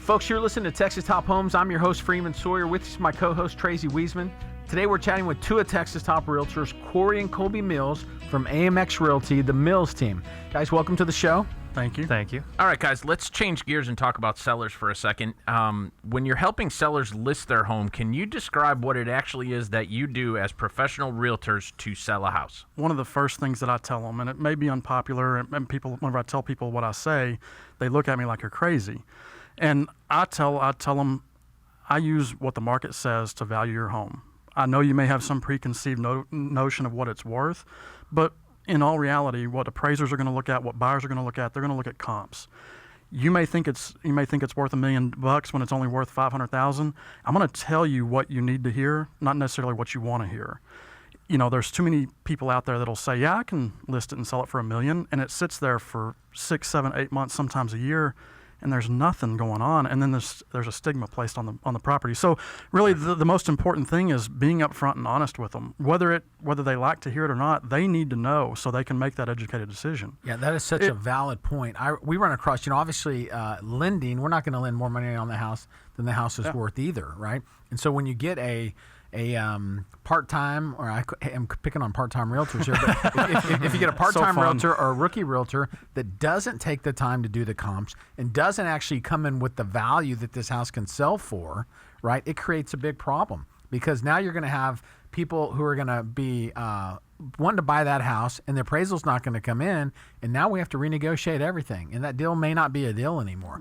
Folks, you're listening to Texas Top Homes. I'm your host, Freeman Sawyer. With us, my co-host, Tracy Wiesman. Today, we're chatting with two of Texas top realtors, Cory and Colby Meals from AMX Realty, the Mills team. Guys, welcome to the show. Thank you. Thank you. All right, guys, let's change gears and talk about sellers for a second. When you're helping sellers list their home, can you describe what it actually is that you do as professional realtors to sell a house? One of the first things that I tell them, and it may be unpopular, and people, whenever I tell people what I say, they look at me like you're crazy. And I tell them I use what the market says to value your home. I know you may have some preconceived notion of what it's worth, but in all reality, what appraisers are going to look at, what buyers are going to look at, they're going to look at comps. You may think it's worth $1 million when it's only worth $500,000. I'm going to tell you what you need to hear, not necessarily what you want to hear. You know, there's too many people out there that'll say, "Yeah, I can list it and sell it for $1 million," and it sits there for 6, 7, 8 months, sometimes a year, and there's nothing going on, and then there's a stigma placed on the property. So really the most important thing is being upfront and honest with them. Whether they like to hear it or not, they need to know so they can make that educated decision. Yeah, that is such a valid point. We run across, obviously lending, we're not going to lend more money on the house than the house is worth either, right? And so when you get a part-time, or I am picking on part-time realtors here, but if you get a part-time realtor or a rookie realtor that doesn't take the time to do the comps and doesn't actually come in with the value that this house can sell for, right, it creates a big problem, because now you're going to have people who are going to be wanting to buy that house, and the appraisal's not going to come in, and now we have to renegotiate everything, and that deal may not be a deal anymore.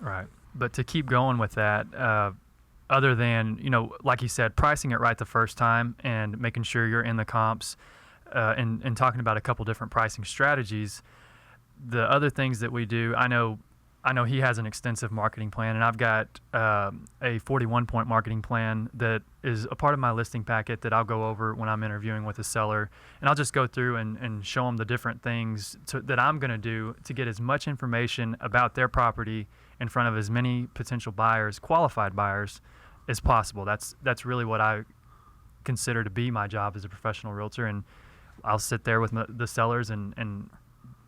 Right. But to keep going with that, other than, like you said, pricing it right the first time and making sure you're in the comps and talking about a couple different pricing strategies, the other things that we do, I know he has an extensive marketing plan, and I've got a 41-point marketing plan that is a part of my listing packet that I'll go over when I'm interviewing with a seller, and I'll just go through and show them the different things that I'm going to do to get as much information about their property in front of as many potential buyers, qualified buyers, as possible. That's really what I consider to be my job as a professional realtor, and I'll sit there with the sellers and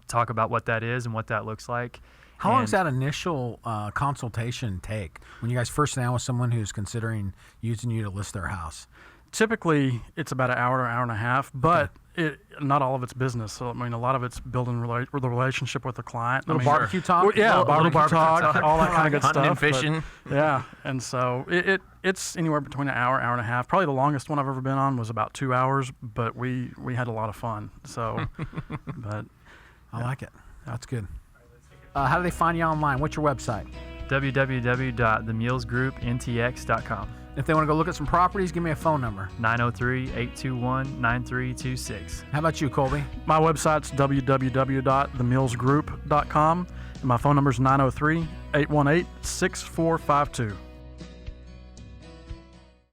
talk about what that is and what that looks like. How long does that initial consultation take when you guys first sit down with someone who's considering using you to list their house? Typically, it's about an hour to an hour and a half, but not all of it's business. So, a lot of it's building the relationship with the client. Barbecue talk? Yeah, barbecue talk, all that kind of good Hunting stuff. and fishing. And so it's anywhere between an hour, hour and a half. Probably the longest one I've ever been on was about 2 hours, but we had a lot of fun. So, but I like it. That's good. How do they find you online? What's your website? www.themealsgroupntx.com. If they want to go look at some properties, give me a phone number. 903-821-9326. How about you, Colby? My website's www.themealsgroup.com, and my phone number is 903-818-6452.